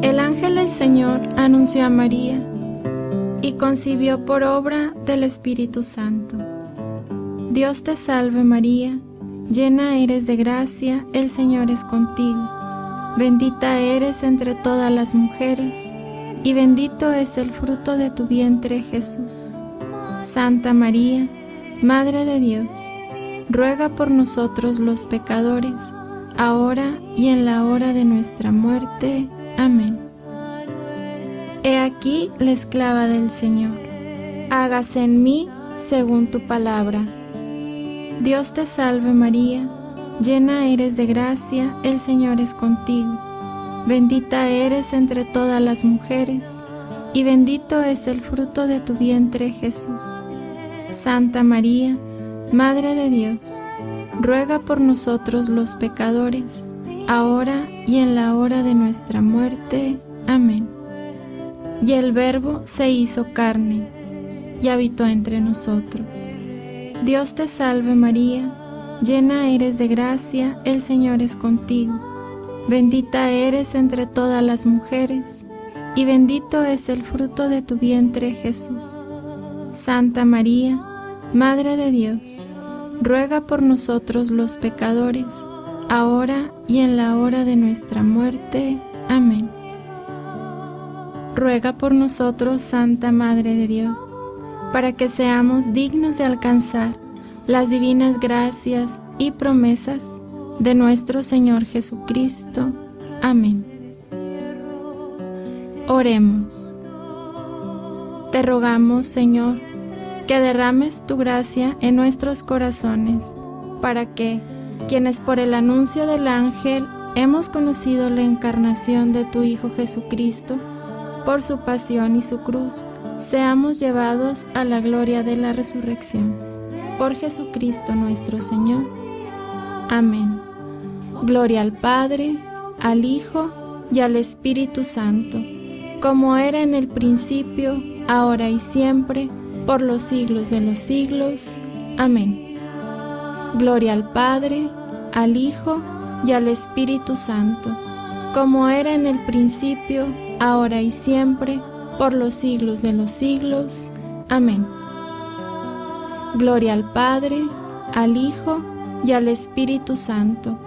El ángel del Señor anunció a María y concibió por obra del Espíritu Santo. Dios te salve María, llena eres de gracia, el Señor es contigo. Bendita eres entre todas las mujeres, y bendito es el fruto de tu vientre Jesús. Santa María, Madre de Dios, ruega por nosotros los pecadores, ahora y en la hora de nuestra muerte. Amén. He aquí la esclava del Señor. Hágase en mí según tu palabra. Dios te salve María, llena eres de gracia, el Señor es contigo. Bendita eres entre todas las mujeres, y bendito es el fruto de tu vientre Jesús. Santa María, Madre de Dios, ruega por nosotros los pecadores, ahora y en la hora de nuestra muerte. Amén. Y el Verbo se hizo carne, y habitó entre nosotros. Dios te salve María, llena eres de gracia, el Señor es contigo. Bendita eres entre todas las mujeres, y bendito es el fruto de tu vientre Jesús. Santa María, Madre de Dios, ruega por nosotros los pecadores, ahora y en la hora de nuestra muerte. Amén. Ruega por nosotros, Santa Madre de Dios, para que seamos dignos de alcanzar las divinas gracias y promesas de nuestro Señor Jesucristo. Amén. Oremos. Te rogamos, Señor, que derrames tu gracia en nuestros corazones, para que, quienes por el anuncio del ángel hemos conocido la encarnación de tu Hijo Jesucristo, por su pasión y su cruz, seamos llevados a la gloria de la resurrección. Por Jesucristo nuestro Señor. Amén. Gloria al Padre, al Hijo y al Espíritu Santo, como era en el principio, ahora y siempre, por los siglos de los siglos. Amén. Gloria al Padre, al Hijo y al Espíritu Santo, como era en el principio, ahora y siempre, por los siglos de los siglos. Amén. Gloria al Padre, al Hijo y al Espíritu Santo,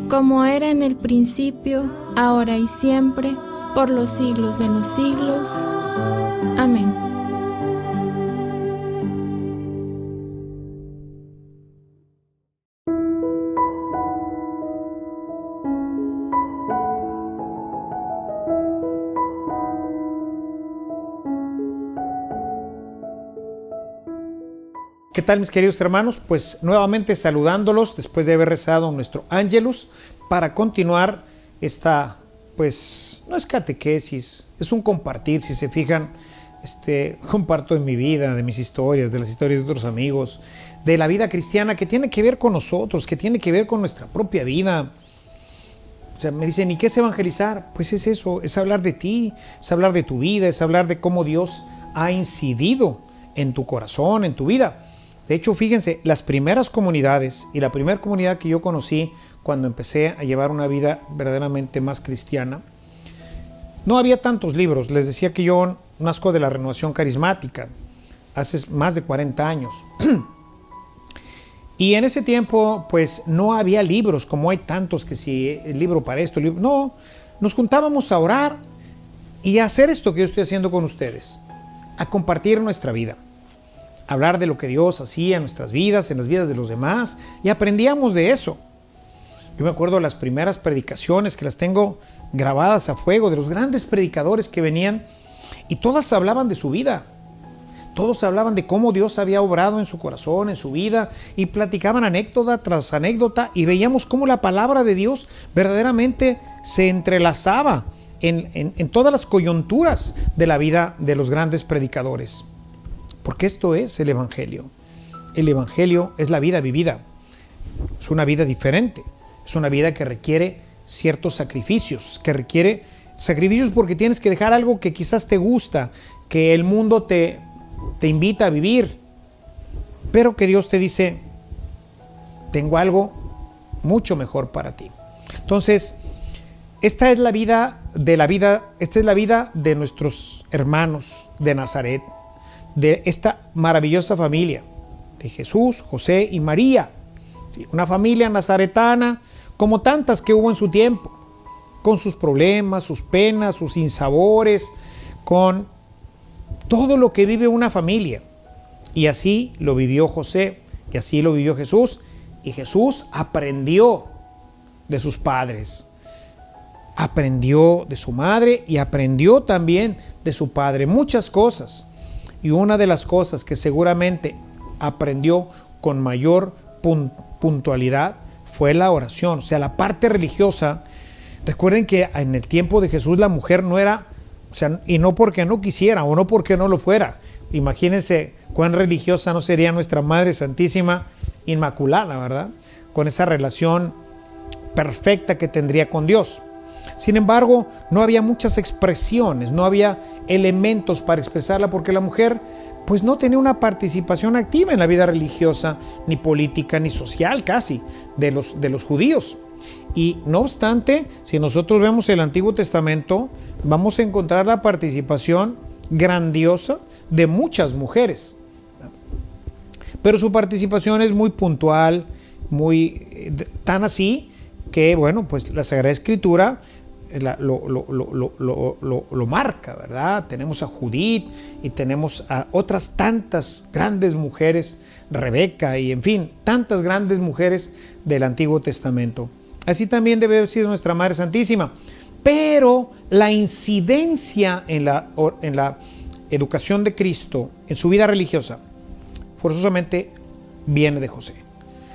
como era en el principio, ahora y siempre, por los siglos de los siglos. Amén. ¿Qué tal, mis queridos hermanos? Pues nuevamente saludándolos después de haber rezado nuestro Ángelus para continuar esta, pues no es catequesis, es un compartir. Si se fijan, comparto de mi vida, de mis historias, de las historias de otros amigos, de la vida cristiana que tiene que ver con nosotros, que tiene que ver con nuestra propia vida. O sea, me dicen, ¿y qué es evangelizar? Pues es eso, es hablar de ti, es hablar de tu vida, es hablar de cómo Dios ha incidido en tu corazón, en tu vida. De hecho, fíjense, las primeras comunidades y la primera comunidad que yo conocí cuando empecé a llevar una vida verdaderamente más cristiana, no había tantos libros. Les decía que yo nazco de la renovación carismática hace más de 40 años. Y en ese tiempo, pues no había libros como hay tantos, que si el libro para esto, el libro... No, nos juntábamos a orar y a hacer esto que yo estoy haciendo con ustedes, a compartir nuestra vida. Hablar de lo que Dios hacía en nuestras vidas, en las vidas de los demás, y aprendíamos de eso. Yo me acuerdo de las primeras predicaciones que las tengo grabadas a fuego, de los grandes predicadores que venían, y todas hablaban de su vida. Todos hablaban de cómo Dios había obrado en su corazón, en su vida, y platicaban anécdota tras anécdota, y veíamos cómo la palabra de Dios verdaderamente se entrelazaba en todas las coyunturas de la vida de los grandes predicadores. Porque esto es el Evangelio. El Evangelio es la vida vivida. Es una vida diferente. Es una vida que requiere ciertos sacrificios, porque tienes que dejar algo que quizás te gusta, que el mundo te invita a vivir, pero que Dios te dice, tengo algo mucho mejor para ti. Entonces, esta es la vida de nuestros hermanos de Nazaret, de esta maravillosa familia de Jesús, José y María. Sí, una familia nazaretana como tantas que hubo en su tiempo, con sus problemas, sus penas, sus sinsabores, con todo lo que vive una familia. Y así lo vivió José, y así lo vivió Jesús. Y Jesús aprendió de sus padres, aprendió de su madre y aprendió también de su padre muchas cosas. Y una de las cosas que seguramente aprendió con mayor puntualidad fue la oración, o sea, la parte religiosa. Recuerden que en el tiempo de Jesús la mujer no era, o sea, y no porque no quisiera o no porque no lo fuera. Imagínense cuán religiosa no sería nuestra Madre Santísima Inmaculada, ¿verdad? Con esa relación perfecta que tendría con Dios. Sin embargo, no había muchas expresiones, no había elementos para expresarla, porque la mujer pues no tenía una participación activa en la vida religiosa, ni política, ni social casi, de los judíos. Y no obstante, si nosotros vemos el Antiguo Testamento, vamos a encontrar la participación grandiosa de muchas mujeres. Pero su participación es muy puntual, tan así que, bueno, pues la Sagrada Escritura lo marca, ¿verdad? Tenemos a Judith y tenemos a otras tantas grandes mujeres, Rebeca y en fin, tantas grandes mujeres del Antiguo Testamento. Así también debe haber sido nuestra Madre Santísima. Pero la incidencia en la educación de Cristo, en su vida religiosa, forzosamente viene de José.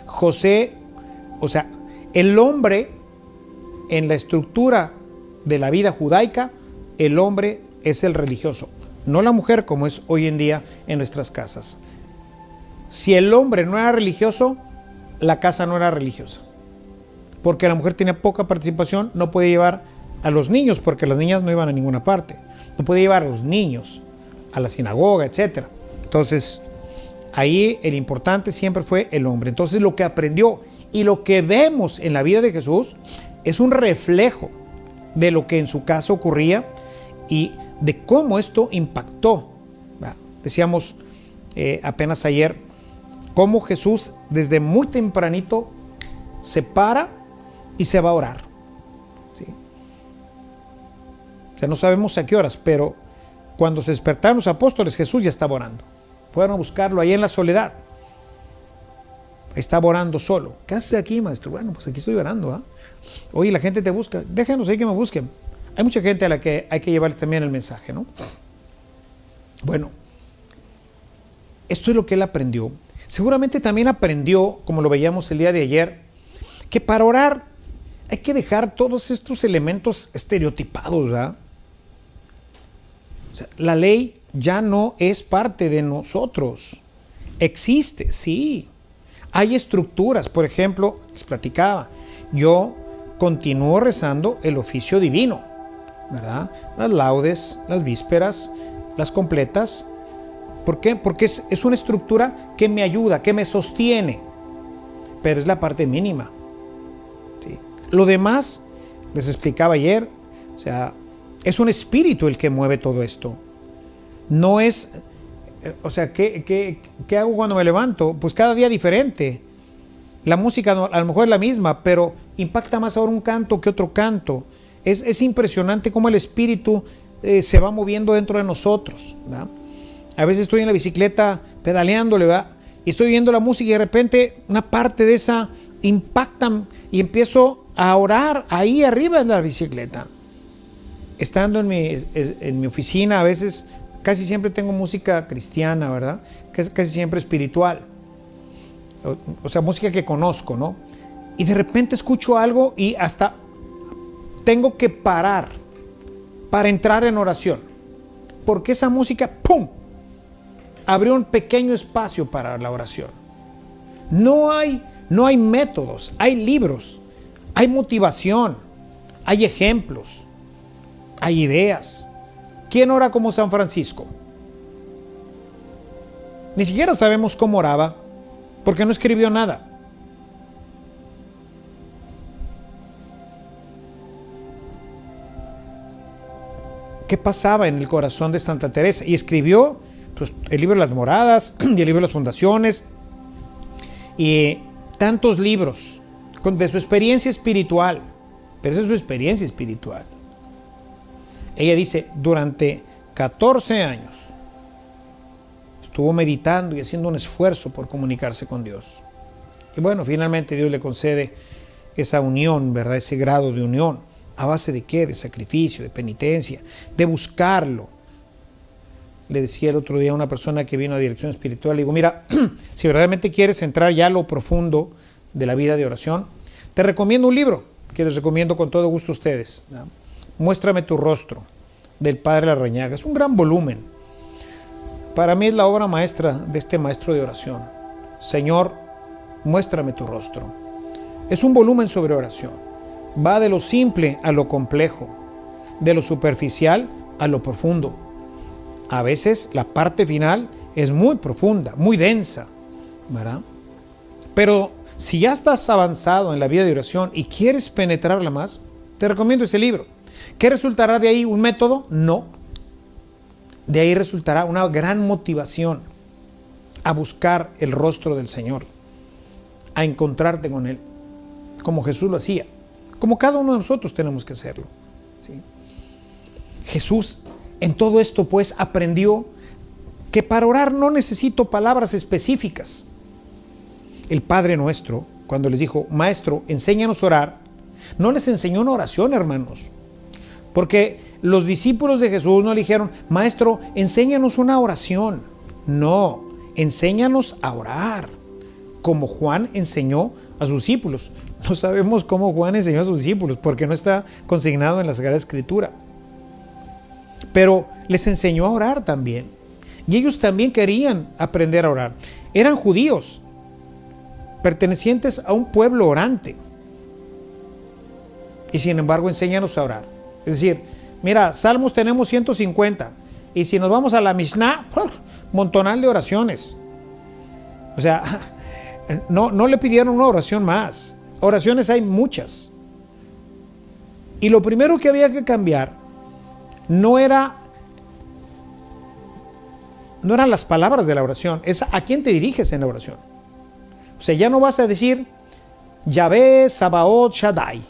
José, o sea, el hombre en la estructura de la vida judaica, el hombre es el religioso, no la mujer como es hoy en día en nuestras casas. Si el hombre no era religioso, la casa no era religiosa, porque la mujer tenía poca participación, no podía llevar a los niños, porque las niñas no iban a ninguna parte, no podía llevar a los niños a la sinagoga, etc. Entonces, ahí el importante siempre fue el hombre. Entonces, lo que aprendió y lo que vemos en la vida de Jesús es un reflejo de lo que en su caso ocurría y de cómo esto impactó. Decíamos apenas ayer, cómo Jesús desde muy tempranito se para y se va a orar. ¿Sí? O sea, no sabemos a qué horas, pero cuando se despertaron los apóstoles, Jesús ya estaba orando. Fueron a buscarlo ahí en la soledad. Estaba orando solo. ¿Qué haces aquí, maestro? Bueno, pues aquí estoy orando. Oye, la gente te busca. Déjenos ahí que me busquen. Hay mucha gente a la que hay que llevarles también el mensaje, ¿no? Bueno, esto es lo que él aprendió. Seguramente también aprendió, como lo veíamos el día de ayer, que para orar hay que dejar todos estos elementos estereotipados, ¿verdad? O sea, la ley ya no es parte de nosotros. Existe, sí. Hay estructuras, por ejemplo, les platicaba, yo continúo rezando el oficio divino, ¿verdad? Las laudes, las vísperas, las completas. ¿Por qué? Porque es una estructura que me ayuda, que me sostiene, pero es la parte mínima. ¿Sí? Lo demás, les explicaba ayer, o sea, es un espíritu el que mueve todo esto. No es, o sea, ¿qué hago cuando me levanto? Pues cada día diferente. La música a lo mejor es la misma, pero impacta más ahora un canto que otro canto. Es impresionante cómo el espíritu se va moviendo dentro de nosotros, ¿verdad? A veces estoy en la bicicleta pedaleándole, ¿verdad? Y estoy viendo la música y de repente una parte de esa impacta y empiezo a orar ahí arriba de la bicicleta. Estando en mi oficina, a veces casi siempre tengo música cristiana, ¿verdad? Casi siempre espiritual. O sea, música que conozco, ¿no? Y de repente escucho algo y hasta tengo que parar para entrar en oración. Porque esa música, ¡pum!, abrió un pequeño espacio para la oración. No hay métodos, hay libros, hay motivación, hay ejemplos, hay ideas. ¿Quién ora como San Francisco? Ni siquiera sabemos cómo oraba, porque no escribió nada. qué pasaba en el corazón de Santa Teresa y escribió pues, el libro de las moradas y el libro de las fundaciones y tantos libros de su experiencia espiritual. Pero esa es su experiencia espiritual. Ella dice, durante 14 años estuvo meditando y haciendo un esfuerzo por comunicarse con Dios. Y bueno, finalmente Dios le concede esa unión, ¿verdad? Ese grado de unión. ¿A base de qué? De sacrificio, de penitencia, de buscarlo. Le decía el otro día a una persona que vino a dirección espiritual, le digo, mira, si verdaderamente quieres entrar ya a lo profundo de la vida de oración, te recomiendo un libro que les recomiendo con todo gusto a ustedes, ¿no? Muéstrame tu rostro, del Padre Larrañaga. Es un gran volumen. Para mí es la obra maestra de este maestro de oración. Señor, muéstrame tu rostro. Es un volumen sobre oración. Va de lo simple a lo complejo, de lo superficial a lo profundo. A veces la parte final es muy profunda, muy densa, ¿verdad? Pero si ya estás avanzado en la vida de oración y quieres penetrarla más, te recomiendo ese libro. ¿Qué resultará de ahí? ¿Un método? No. De ahí resultará una gran motivación a buscar el rostro del Señor, a encontrarte con Él, como Jesús lo hacía, como cada uno de nosotros tenemos que hacerlo, ¿sí? Jesús en todo esto pues aprendió que para orar no necesito palabras específicas. El Padre Nuestro, cuando les dijo, Maestro, enséñanos a orar, no les enseñó una oración, hermanos. Porque los discípulos de Jesús no le dijeron, Maestro, enséñanos una oración. No, enséñanos a orar, como Juan enseñó a sus discípulos. No sabemos cómo Juan enseñó a sus discípulos, porque no está consignado en la Sagrada Escritura. Pero les enseñó a orar también. Y ellos también querían aprender a orar. Eran judíos, pertenecientes a un pueblo orante. Y sin embargo, enséñanos a orar. Es decir, mira, salmos tenemos 150. Y si nos vamos a la Mishnah, montonal de oraciones. O sea, no le pidieron una oración más. Oraciones hay muchas. Y lo primero que había que cambiar no eran las palabras de la oración, es a quién te diriges en la oración. O sea, ya no vas a decir Yahvé, Sabaoth, Shaddai.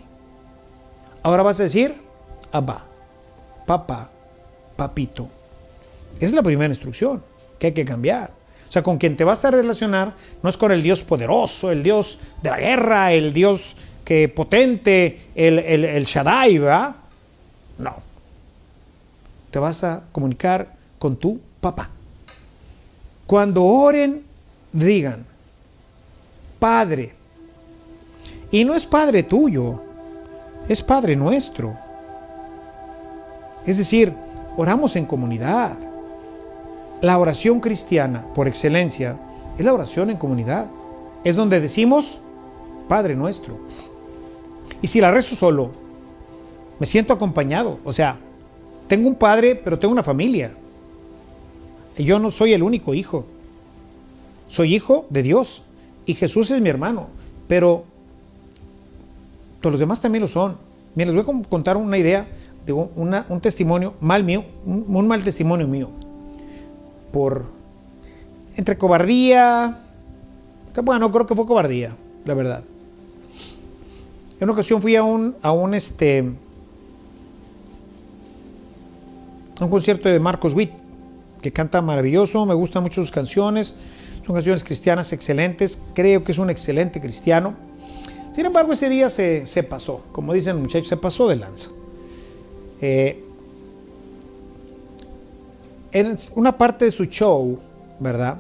Ahora vas a decir Abba, papá, papito. Esa es la primera instrucción que hay que cambiar. O sea, con quien te vas a relacionar no es con el Dios poderoso, el Dios de la guerra, el Dios que potente, el Shaddai, ¿verdad? No. Te vas a comunicar con tu papá. Cuando oren, digan, Padre. Y no es Padre tuyo, es Padre nuestro. Es decir, oramos en comunidad. La oración cristiana, por excelencia, es la oración en comunidad. Es donde decimos, Padre nuestro. Y si la rezo solo, me siento acompañado. O sea, tengo un padre, pero tengo una familia. Yo no soy el único hijo. Soy hijo de Dios. Y Jesús es mi hermano. Pero todos los demás también lo son. Mira, les voy a contar una idea de un testimonio mal mío, un mal testimonio mío. Entre cobardía, bueno, creo que fue cobardía, la verdad. En una ocasión fui a un concierto de Marcos Witt, que canta maravilloso, me gustan mucho sus canciones, son canciones cristianas excelentes, creo que es un excelente cristiano. Sin embargo, ese día se pasó, como dicen muchachos, se pasó de lanza. En una parte de su show, ¿verdad?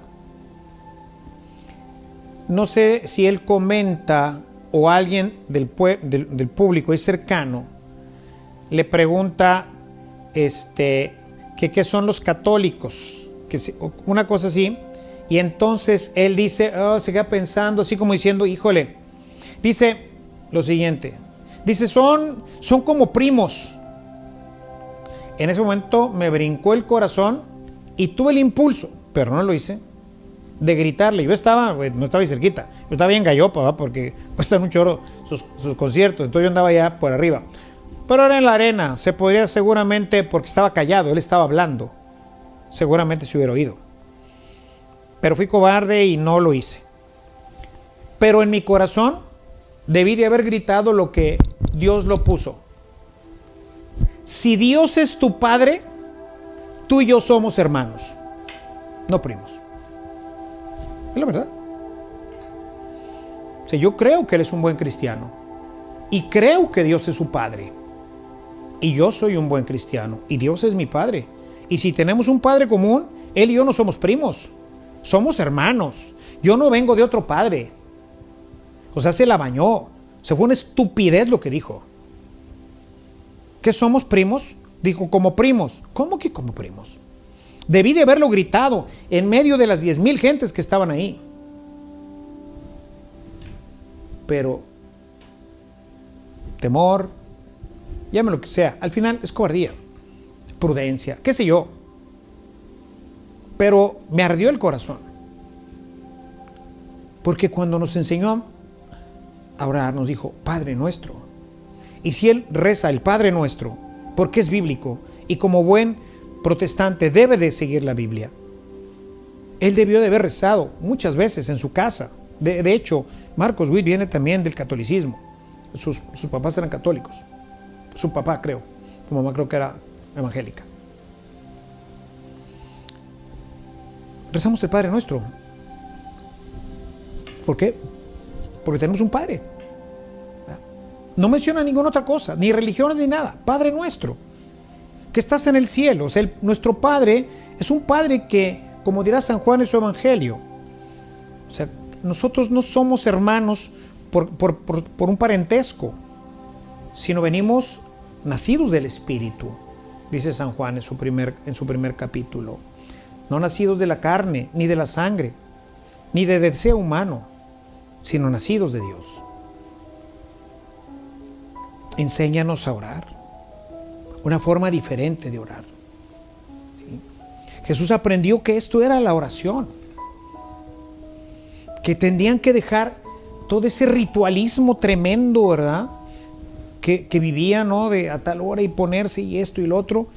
No sé si él comenta o alguien del público es cercano, le pregunta que qué son los católicos, una cosa así, y entonces él dice, se queda pensando así como diciendo, híjole, dice lo siguiente, dice, son como primos. En ese momento me brincó el corazón y tuve el impulso, pero no lo hice, de gritarle. Yo no estaba ahí cerquita, yo estaba bien gallopa, ¿va? Porque cuestan un chorro sus conciertos, entonces yo andaba ya por arriba. pero era en la arena. Se podría seguramente, porque estaba callado, él estaba hablando, seguramente se hubiera oído. Pero fui cobarde y no lo hice. Pero en mi corazón debí de haber gritado lo que Dios lo puso. Si Dios es tu padre, tú y yo somos hermanos, no primos. Es la verdad. O sea, yo creo que él es un buen cristiano y creo que Dios es su padre. Y yo soy un buen cristiano y Dios es mi padre. Y si tenemos un padre común, él y yo no somos primos, somos hermanos. Yo no vengo de otro padre. O sea, se la bañó. Se fue una estupidez lo que dijo. ¿Qué somos primos? Dijo, como primos. ¿Cómo que como primos? Debí de haberlo gritado en medio de las 10,000 gentes que estaban ahí. Pero temor, llámelo lo que sea, al final es cobardía, prudencia, qué sé yo. Pero me ardió el corazón. Porque cuando nos enseñó a orar, nos dijo, Padre nuestro. Y si él reza el Padre nuestro, porque es bíblico, y como buen protestante debe de seguir la Biblia, él debió de haber rezado muchas veces en su casa. De hecho, Marcos Witt viene también del catolicismo. Sus papás eran católicos. Su papá, creo. Su mamá creo que era evangélica. Rezamos el Padre Nuestro. ¿Por qué? Porque tenemos un Padre. No menciona ninguna otra cosa, ni religión ni nada. Padre Nuestro, que estás en el cielo. O sea, nuestro Padre es un Padre que, como dirá San Juan en su Evangelio, o sea, nosotros no somos hermanos por un parentesco, sino venimos nacidos del Espíritu, dice San Juan en su primer capítulo. No nacidos de la carne, ni de la sangre, ni de deseo humano, sino nacidos de Dios. Enséñanos a orar, una forma diferente de orar. ¿Sí? Jesús aprendió que esto era la oración, que tendrían que dejar todo ese ritualismo tremendo, ¿verdad? Que vivían, ¿no? De a tal hora y ponerse y esto y lo otro,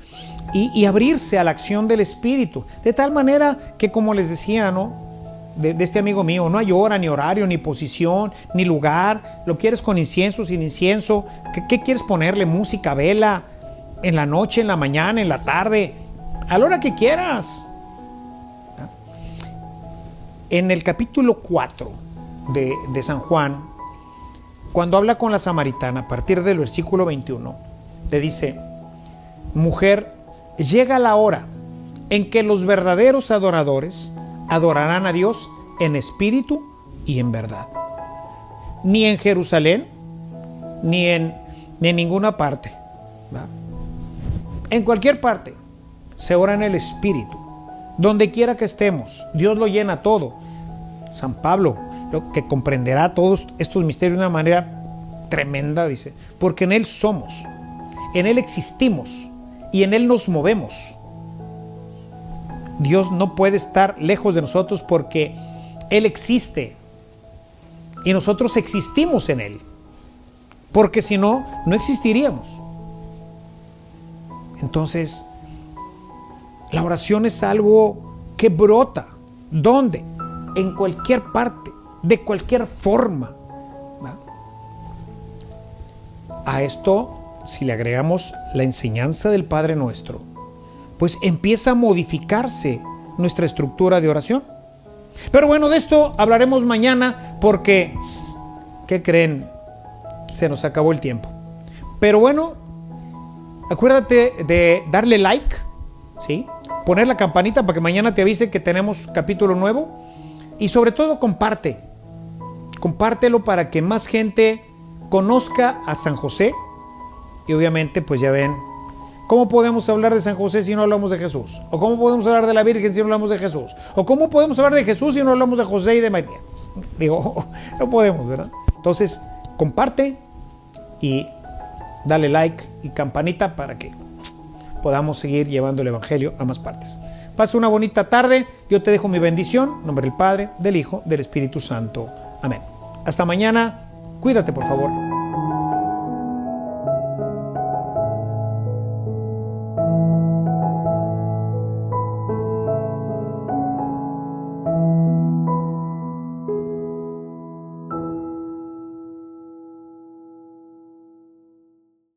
y abrirse a la acción del Espíritu, de tal manera que, como les decía, ¿no? De este amigo mío, no hay hora, ni horario, ni posición, ni lugar. Lo quieres con incienso, sin incienso. ¿Qué quieres ponerle? Música, vela, en la noche, en la mañana, en la tarde, a la hora que quieras. En el capítulo 4 de San Juan, cuando habla con la samaritana, a partir del versículo 21, le dice, mujer, llega la hora en que los verdaderos adoradores adorarán a Dios en espíritu y en verdad. Ni en Jerusalén, ni en ninguna parte, ¿verdad? En cualquier parte se ora en el espíritu. Donde quiera que estemos, Dios lo llena todo. San Pablo, lo que comprenderá todos estos misterios de una manera tremenda, dice, porque en Él somos, en Él existimos y en Él nos movemos. Dios no puede estar lejos de nosotros porque Él existe y nosotros existimos en Él, porque si no, no existiríamos. Entonces, la oración es algo que brota. ¿Dónde? En cualquier parte, de cualquier forma. ¿Va? A esto, si le agregamos la enseñanza del Padre Nuestro, pues empieza a modificarse nuestra estructura de oración. Pero bueno, de esto hablaremos mañana porque, ¿qué creen? Se nos acabó el tiempo. Pero bueno, acuérdate de darle like, ¿sí? Poner la campanita para que mañana te avise que tenemos capítulo nuevo. Y sobre todo compártelo para que más gente conozca a San José. Y obviamente pues ya ven, ¿cómo podemos hablar de San José si no hablamos de Jesús? ¿O cómo podemos hablar de la Virgen si no hablamos de Jesús? ¿O cómo podemos hablar de Jesús si no hablamos de José y de María? Digo, no podemos, ¿verdad? Entonces, comparte y dale like y campanita para que podamos seguir llevando el Evangelio a más partes. Pasa una bonita tarde. Yo te dejo mi bendición. En nombre del Padre, del Hijo, del Espíritu Santo. Amén. Hasta mañana. Cuídate, por favor.